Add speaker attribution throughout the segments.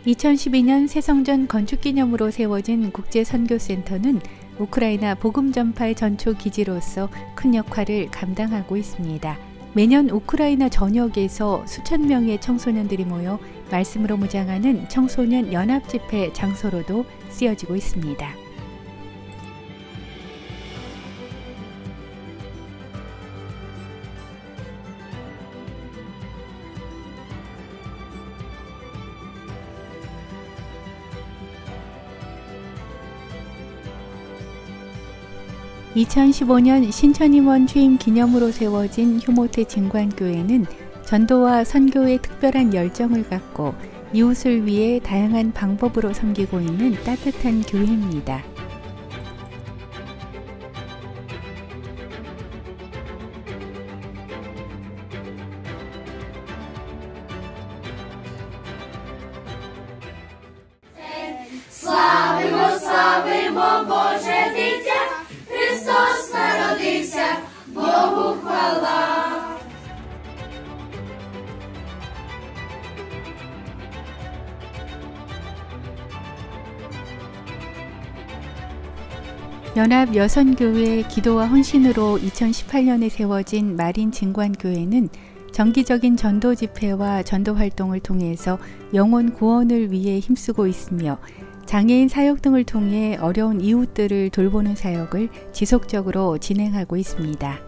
Speaker 1: 2012년 새성전 건축기념으로 세워진 국제선교센터는 우크라이나 복음 전파의 전초 기지로서 큰 역할을 감당하고 있습니다. 매년 우크라이나 전역에서 수천 명의 청소년들이 모여 말씀으로 무장하는 청소년 연합집회 장소로도 쓰여지고 있습니다. (2015년) 신천임원 취임 기념으로 세워진 휴모테 진관교회는 전도와 선교에 특별한 열정을 갖고 이웃을 위해 다양한 방법으로 섬기고 있는 따뜻한 교회입니다.
Speaker 2: Славимо, славимо, Боже дитя! Христос народився, Богу хвала!
Speaker 1: 연합여선교회 기도와 헌신으로 2018년에 세워진 마린진관교회는 정기적인 전도 집회와 전도 활동을 통해서 영혼 구원을 위해 힘쓰고 있으며 장애인 사역 등을 통해 어려운 이웃들을 돌보는 사역을 지속적으로 진행하고 있습니다.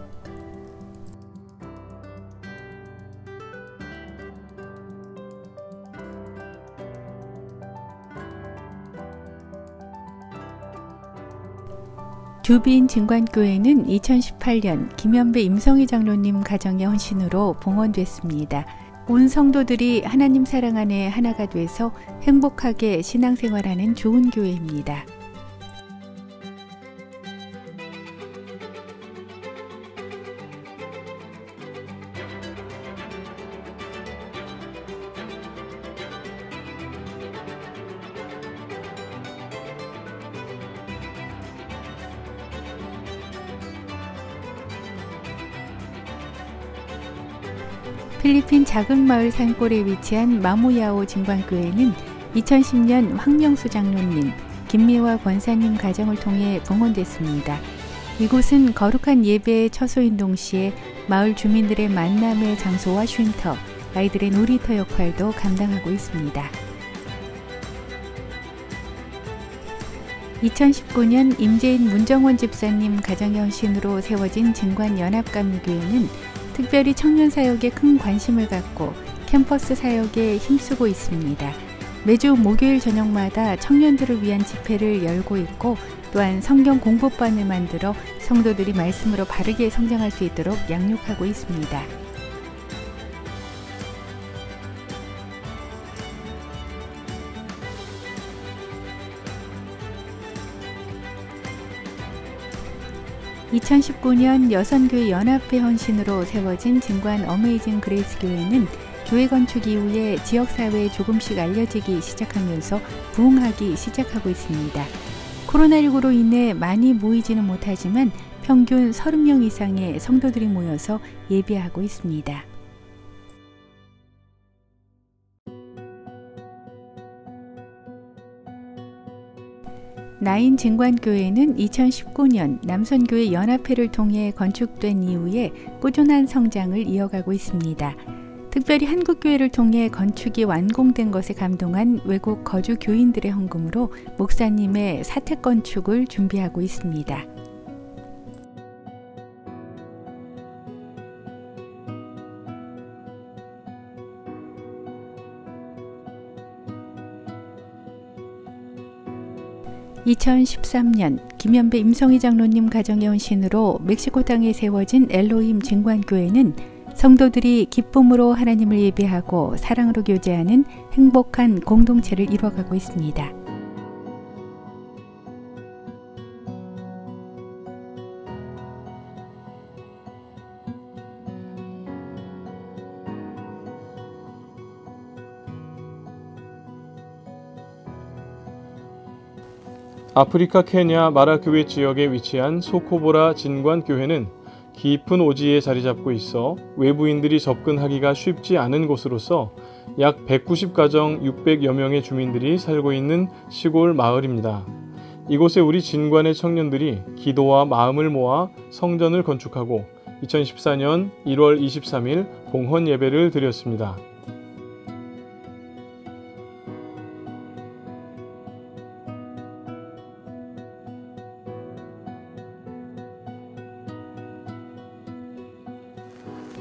Speaker 1: 주빈 진관교회는 2018년 김현배 임성희 장로님 가정의 헌신으로 봉헌됐습니다. 온 성도들이 하나님 사랑 안에 하나가 돼서 행복하게 신앙생활하는 좋은 교회입니다. 필리핀 작은 마을 산골에 위치한 마무야오 진관교회는 2010년 황명수 장로님, 김미화 권사님 가정을 통해 봉헌됐습니다. 이곳은 거룩한 예배의 처소인 동시에 마을 주민들의 만남의 장소와 쉼터, 아이들의 놀이터 역할도 감당하고 있습니다. 2019년 임재인 문정원 집사님 가정의 헌신으로 세워진 진관연합감리교회는 특별히 청년 사역에 큰 관심을 갖고 캠퍼스 사역에 힘쓰고 있습니다. 매주 목요일 저녁마다 청년들을 위한 집회를 열고 있고 또한 성경 공부반을 만들어 성도들이 말씀으로 바르게 성장할 수 있도록 양육하고 있습니다. (2019년) 여선교회 연합회 헌신으로 세워진 진관 어메이징 그레이스 교회는 교회 건축 이후에 지역사회에 조금씩 알려지기 시작하면서 부흥하기 시작하고 있습니다. 코로나19로 인해 많이 모이지는 못하지만 평균 30명 이상의 성도들이 모여서 예배하고 있습니다. 나인 진관교회는 2019년 남선교회 연합회를 통해 건축된 이후에 꾸준한 성장을 이어가고 있습니다. 특별히 한국교회를 통해 건축이 완공된 것에 감동한 외국 거주 교인들의 헌금으로 목사님의 사택 건축을 준비하고 있습니다. (2013년) 김현배 임성희 장로님 가정의 헌신으로 멕시코 땅에 세워진 엘로힘 진관교회는 성도들이 기쁨으로 하나님을 예배하고 사랑으로 교제하는 행복한 공동체를 이뤄가고 있습니다.
Speaker 3: 아프리카 케냐 마라교회 지역에 위치한 소코보라 진관교회는 깊은 오지에 자리 잡고 있어 외부인들이 접근하기가 쉽지 않은 곳으로서 약 190가정 600여 명의 주민들이 살고 있는 시골 마을입니다. 이곳에 우리 진관의 청년들이 기도와 마음을 모아 성전을 건축하고 2014년 1월 23일 봉헌 예배를 드렸습니다.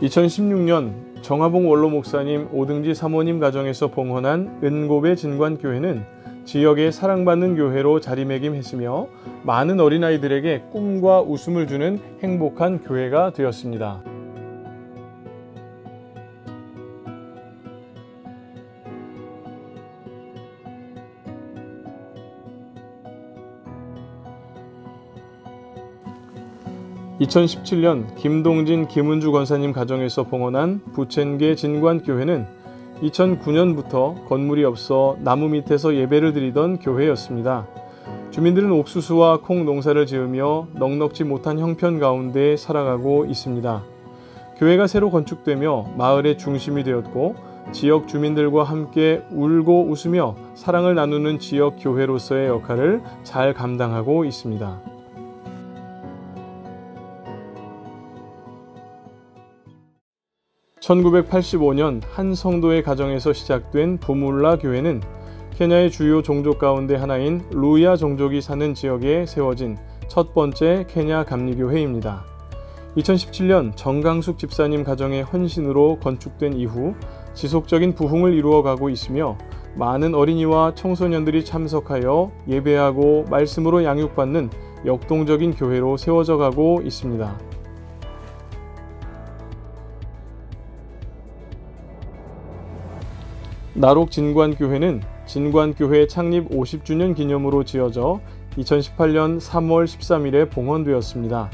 Speaker 3: (2016년) 정하봉 원로 목사님 오등지 사모님 가정에서 봉헌한 은고배 진관교회는 지역의 사랑받는 교회로 자리매김했으며 많은 어린아이들에게 꿈과 웃음을 주는 행복한 교회가 되었습니다. (2017년) 김동진 김은주 권사님 가정에서 봉헌한 부첸계 진관교회는 2009년부터 건물이 없어 나무 밑에서 예배를 드리던 교회였습니다. 주민들은 옥수수와 콩 농사를 지으며 넉넉지 못한 형편 가운데 살아가고 있습니다. 교회가 새로 건축되며 마을의 중심이 되었고 지역 주민들과 함께 울고 웃으며 사랑을 나누는 지역 교회로서의 역할을 잘 감당하고 있습니다. (1985년) 한 성도의 가정에서 시작된 부물라 교회는 케냐의 주요 종족 가운데 하나인 루야 종족이 사는 지역에 세워진 첫 번째 케냐 감리교회입니다. 2017년 정강숙 집사님 가정의 헌신으로 건축된 이후 지속적인 부흥을 이루어가고 있으며 많은 어린이와 청소년들이 참석하여 예배하고 말씀으로 양육받는 역동적인 교회로 세워져 가고 있습니다. 나록 진관교회는 진관교회 창립 50주년 기념으로 지어져 2018년 3월 13일에 봉헌되었습니다.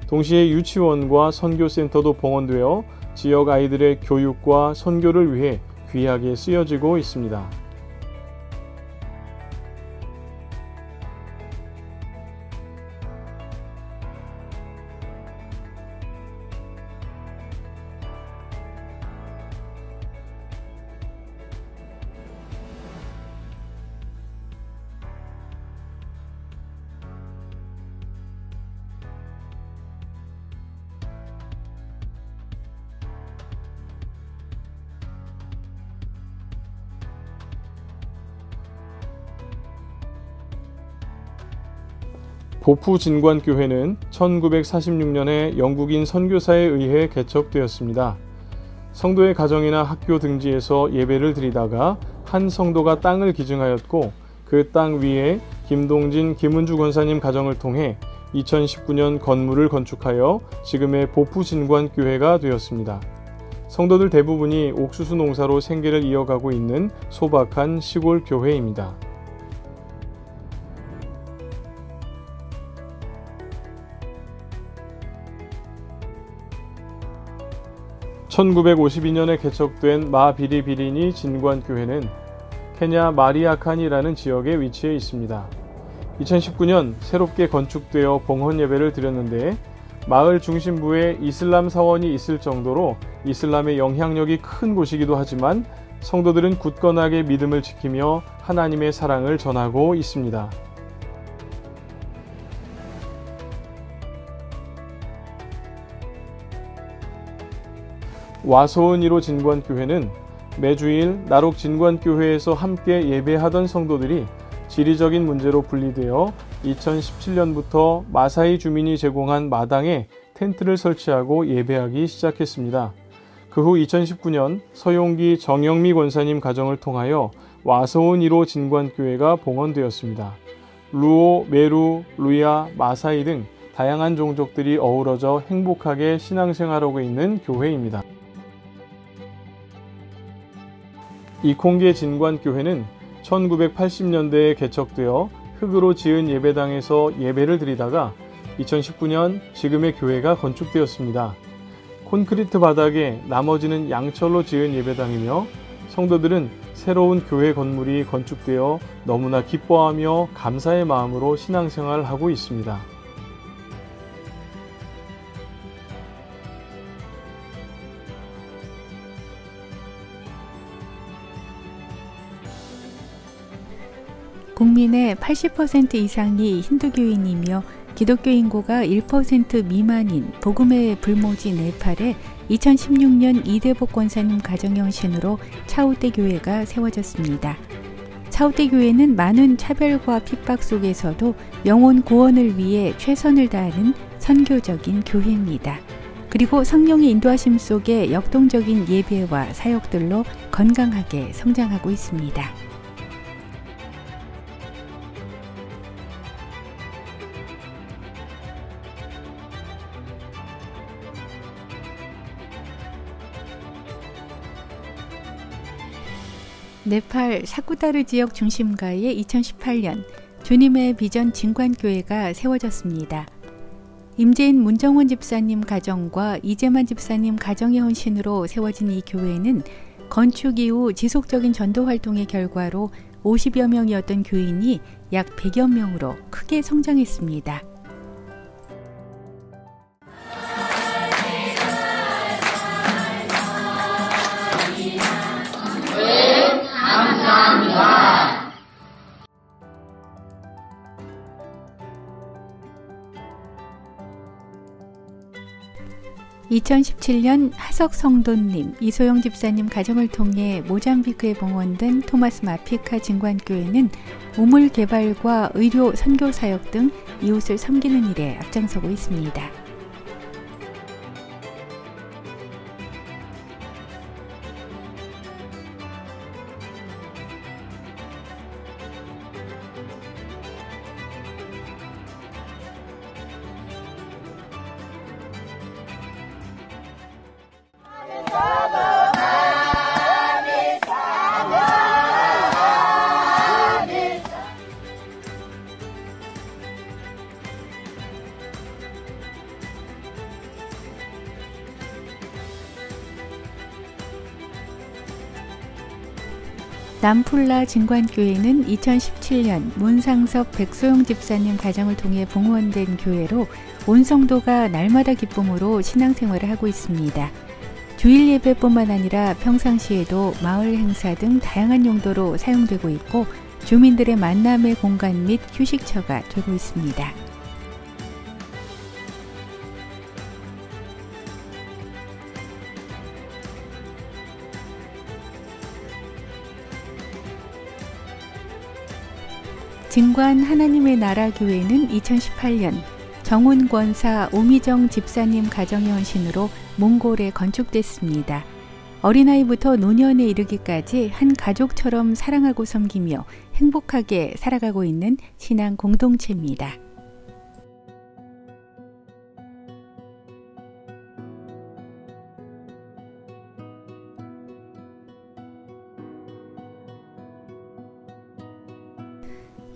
Speaker 3: 동시에 유치원과 선교센터도 봉헌되어 지역 아이들의 교육과 선교를 위해 귀하게 쓰여지고 있습니다. 보프 진관교회는 1946년에 영국인 선교사에 의해 개척되었습니다. 성도의 가정이나 학교 등지에서 예배를 드리다가 한 성도가 땅을 기증하였고 그 땅 위에 김동진 김은주 권사님 가정을 통해 2019년 건물을 건축하여 지금의 보프 진관교회가 되었습니다. 성도들 대부분이 옥수수 농사로 생계를 이어가고 있는 소박한 시골 교회입니다. 1952년에 개척된 마비리비리니 진관교회는 케냐 마리아칸이라는 지역에 위치해 있습니다. 2019년 새롭게 건축되어 봉헌 예배를 드렸는데 마을 중심부에 이슬람 사원이 있을 정도로 이슬람의 영향력이 큰 곳이기도 하지만 성도들은 굳건하게 믿음을 지키며 하나님의 사랑을 전하고 있습니다. 와소은 1호 진관교회는 매주일 나록 진관교회에서 함께 예배하던 성도들이 지리적인 문제로 분리되어 2017년부터 마사이 주민이 제공한 마당에 텐트를 설치하고 예배하기 시작했습니다. 그 후 2019년 서용기 정영미 권사님 가정을 통하여 와소은 1호 진관교회가 봉헌되었습니다. 루오, 메루, 루야, 마사이 등 다양한 종족들이 어우러져 행복하게 신앙생활하고 있는 교회입니다. 이콩계 진관교회는 1980년대에 개척되어 흙으로 지은 예배당에서 예배를 드리다가 2019년 지금의 교회가 건축되었습니다. 콘크리트 바닥에 나머지는 양철로 지은 예배당이며 성도들은 새로운 교회 건물이 건축되어 너무나 기뻐하며 감사의 마음으로 신앙생활을 하고 있습니다.
Speaker 1: 국민의 80% 이상이 힌두교인이며 기독교 인구가 1% 미만인 복음의 불모지 네팔에 2016년 이대복 권사님 가정형 신으로 차우대 교회가 세워졌습니다. 차우대 교회는 많은 차별과 핍박 속에서도 영혼 구원을 위해 최선을 다하는 선교적인 교회입니다. 그리고 성령의 인도하심 속에 역동적인 예배와 사역들로 건강하게 성장하고 있습니다. 네팔 사쿠다르 지역 중심가에 2018년 주님의 비전 진관교회가 세워졌습니다. 임재인 문정원 집사님 가정과 이재만 집사님 가정의 헌신으로 세워진 이 교회는 건축 이후 지속적인 전도 활동의 결과로 50여 명이었던 교인이 약 100여 명으로 크게 성장했습니다. 감사합니다. 2017년 하석 성도님, 이소영 집사님 가정을 통해 모잠비크에 봉헌된 토마스 마피카 진관교회는 우물 개발과 의료 선교 사역 등 이웃을 섬기는 일에 앞장서고 있습니다. 남풀라 진관교회는 2017년 문상섭 백소영 집사님 가정을 통해 봉헌된 교회로 온 성도가 날마다 기쁨으로 신앙생활을 하고 있습니다. 주일 예배뿐만 아니라 평상시에도 마을 행사 등 다양한 용도로 사용되고 있고 주민들의 만남의 공간 및 휴식처가 되고 있습니다. 진관 하나님의 나라 교회는 2018년 정운 권사 오미정 집사님 가정의 헌신으로 몽골에 건축됐습니다. 어린아이부터 노년에 이르기까지 한 가족처럼 사랑하고 섬기며 행복하게 살아가고 있는 신앙 공동체입니다.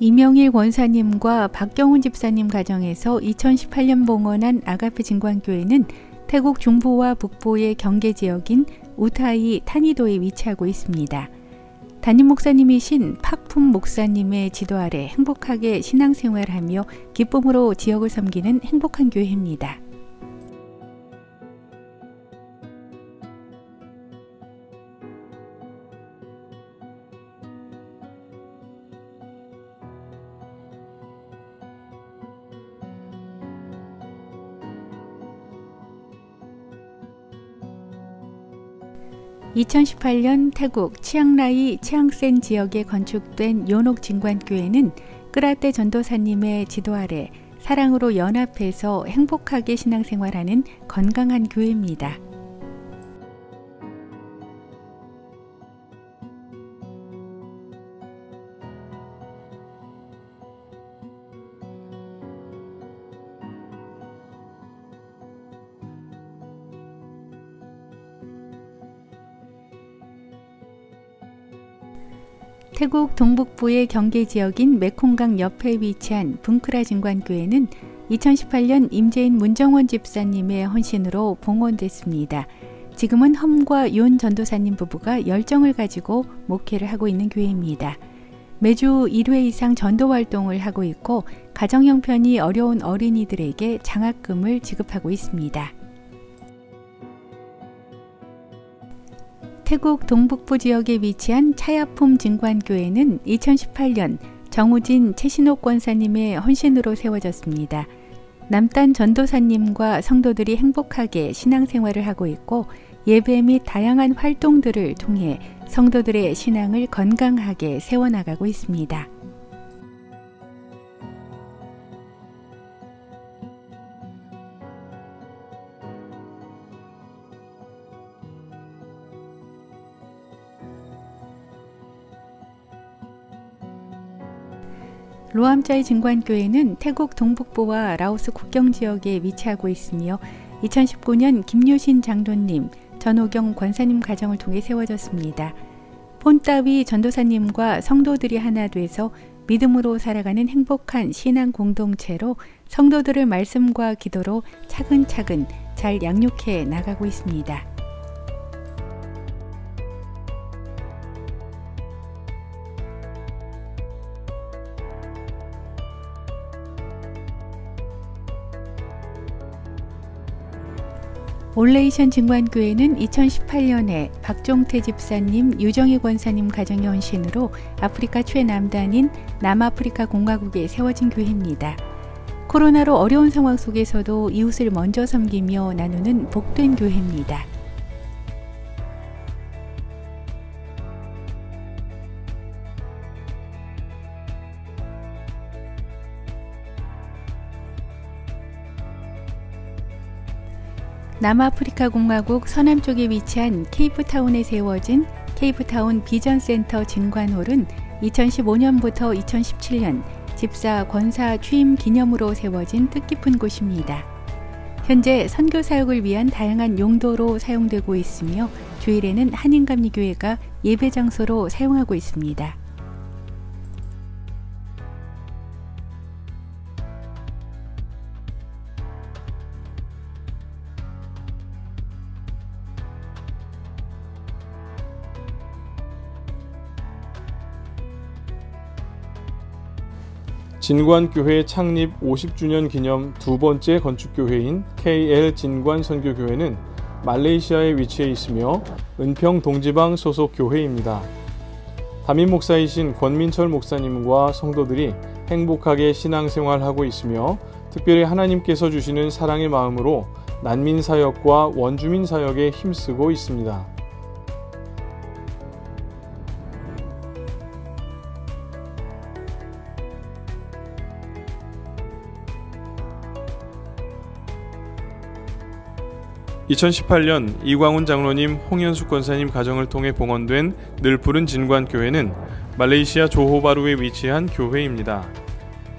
Speaker 1: 이명일 권사님과 박경훈 집사님 가정에서 2018년 봉헌한 아가페 진관교회는 태국 중부와 북부의 경계 지역인 우타이 타니도에 위치하고 있습니다. 담임 목사님이신 팍품 목사님의 지도 아래 행복하게 신앙생활하며 기쁨으로 지역을 섬기는 행복한 교회입니다. (2018년) 태국 치앙라이 치앙센 지역에 건축된 요녹 진관교회는 끄라떼 전도사님의 지도 아래 사랑으로 연합해서 행복하게 신앙생활하는 건강한 교회입니다. 태국 동북부의 경계 지역인 메콩강 옆에 위치한 붕크라 진관교회는 2018년 임재인 문정원 집사님의 헌신으로 봉헌됐습니다. 지금은 험과 윤 전도사님 부부가 열정을 가지고 목회를 하고 있는 교회입니다. 매주 1회 이상 전도 활동을 하고 있고 가정 형편이 어려운 어린이들에게 장학금을 지급하고 있습니다. 태국 동북부 지역에 위치한 차야폼 진관교회는 2018년 정우진 최신옥 권사님의 헌신으로 세워졌습니다. 남단 전도사님과 성도들이 행복하게 신앙생활을 하고 있고 예배 및 다양한 활동들을 통해 성도들의 신앙을 건강하게 세워나가고 있습니다. 로암자이 증관교회는 태국 동북부와 라오스 국경 지역에 위치하고 있으며 2019년 김유신 장로님, 전호경 권사님 가정을 통해 세워졌습니다. 폰따위 전도사님과 성도들이 하나 돼서 믿음으로 살아가는 행복한 신앙 공동체로 성도들을 말씀과 기도로 차근차근 잘 양육해 나가고 있습니다. 올레이션 증관교회는 2018년에 박종태 집사님, 유정희 권사님 가정의 헌신으로 아프리카 최남단인 남아프리카 공화국에 세워진 교회입니다. 코로나로 어려운 상황 속에서도 이웃을 먼저 섬기며 나누는 복된 교회입니다. 남아프리카 공화국 서남쪽에 위치한 케이프타운에 세워진 케이프타운 비전센터 증관홀은 2015년부터 2017년 집사 권사 취임 기념으로 세워진 뜻깊은 곳입니다. 현재 선교 사역을 위한 다양한 용도로 사용되고 있으며 주일에는 한인감리교회가 예배 장소로 사용하고 있습니다.
Speaker 3: 진관교회 창립 50주년 기념 두 번째 건축교회인 KL 진관 선교교회는 말레이시아에 위치해 있으며 은평 동지방 소속 교회입니다. 담임 목사이신 권민철 목사님과 성도들이 행복하게 신앙생활하고 있으며 특별히 하나님께서 주시는 사랑의 마음으로 난민 사역과 원주민 사역에 힘쓰고 있습니다. (2018년) 이광훈 장로님, 홍현숙 권사님 가정을 통해 봉헌된 늘푸른 진관교회는 말레이시아 조호바루에 위치한 교회입니다.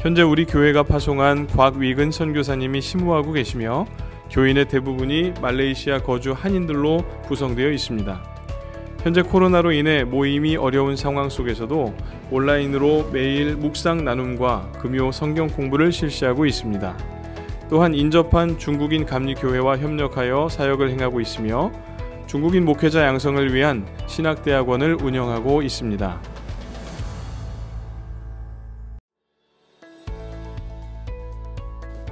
Speaker 3: 현재 우리 교회가 파송한 곽위근 선교사님이 심무하고 계시며 교인의 대부분이 말레이시아 거주 한인들로 구성되어 있습니다. 현재 코로나로 인해 모임이 어려운 상황 속에서도 온라인으로 매일 묵상 나눔과 금요 성경 공부를 실시하고 있습니다. 또한 인접한 중국인 감리교회와 협력하여 사역을 행하고 있으며 중국인 목회자 양성을 위한 신학대학원을 운영하고 있습니다.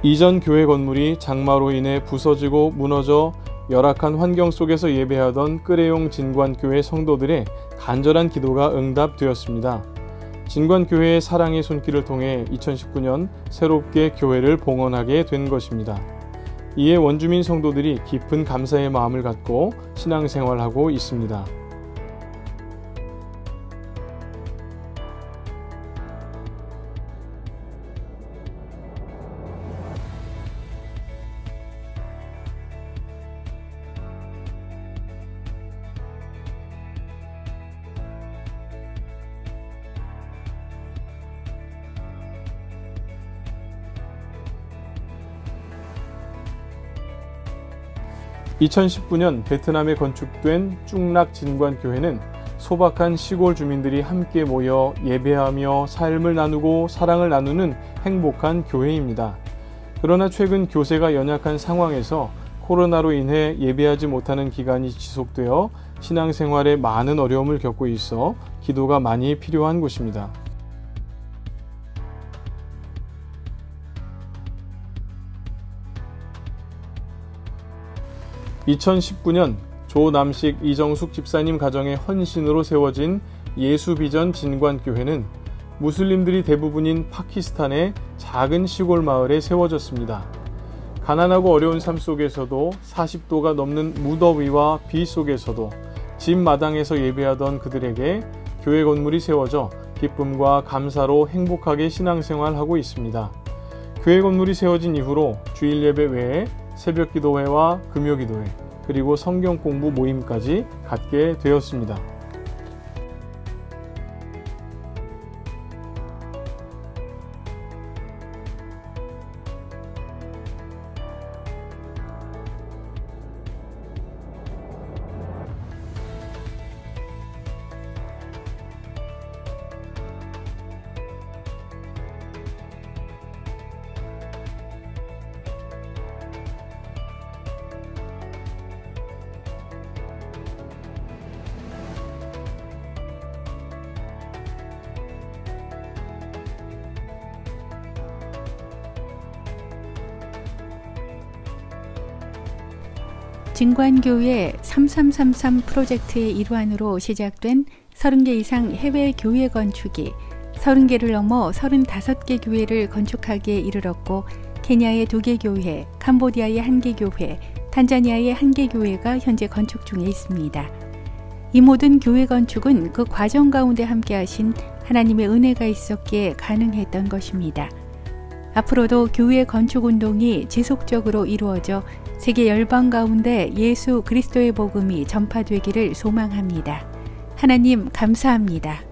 Speaker 3: 이전 교회 건물이 장마로 인해 부서지고 무너져 열악한 환경 속에서 예배하던 끄레용 진관교회 성도들의 간절한 기도가 응답되었습니다. 진관교회의 사랑의 손길을 통해 2019년 새롭게 교회를 봉헌하게 된 것입니다. 이에 원주민 성도들이 깊은 감사의 마음을 갖고 신앙생활하고 있습니다. (2019년) 베트남에 건축된 쭝락 진관교회는 소박한 시골 주민들이 함께 모여 예배하며 삶을 나누고 사랑을 나누는 행복한 교회입니다. 그러나 최근 교세가 연약한 상황에서 코로나로 인해 예배하지 못하는 기간이 지속되어 신앙생활에 많은 어려움을 겪고 있어 기도가 많이 필요한 곳입니다. 2019년 조남식 이정숙 집사님 가정의 헌신으로 세워진 예수비전 진관교회는 무슬림들이 대부분인 파키스탄의 작은 시골 마을에 세워졌습니다. 가난하고 어려운 삶 속에서도 40도가 넘는 무더위와 비 속에서도 집 마당에서 예배하던 그들에게 교회 건물이 세워져 기쁨과 감사로 행복하게 신앙생활하고 있습니다. 교회 건물이 세워진 이후로 주일 예배 외에 새벽 기도회와 금요 기도회, 그리고 성경 공부 모임까지 갖게 되었습니다.
Speaker 1: 진관교회 3333 프로젝트의 일환으로 시작된 30개 이상 해외 교회 건축이 30개를 넘어 35개 교회를 건축하기에 이르렀고, 케냐의 2개 교회, 캄보디아의 1개 교회, 탄자니아의 1개 교회가 현재 건축 중에 있습니다. 이 모든 교회 건축은 그 과정 가운데 함께 하신 하나님의 은혜가 있었기에 가능했던 것입니다. 앞으로도 교회 건축 운동이 지속적으로 이루어져 세계 열방 가운데 예수 그리스도의 복음이 전파되기를 소망합니다. 하나님 감사합니다.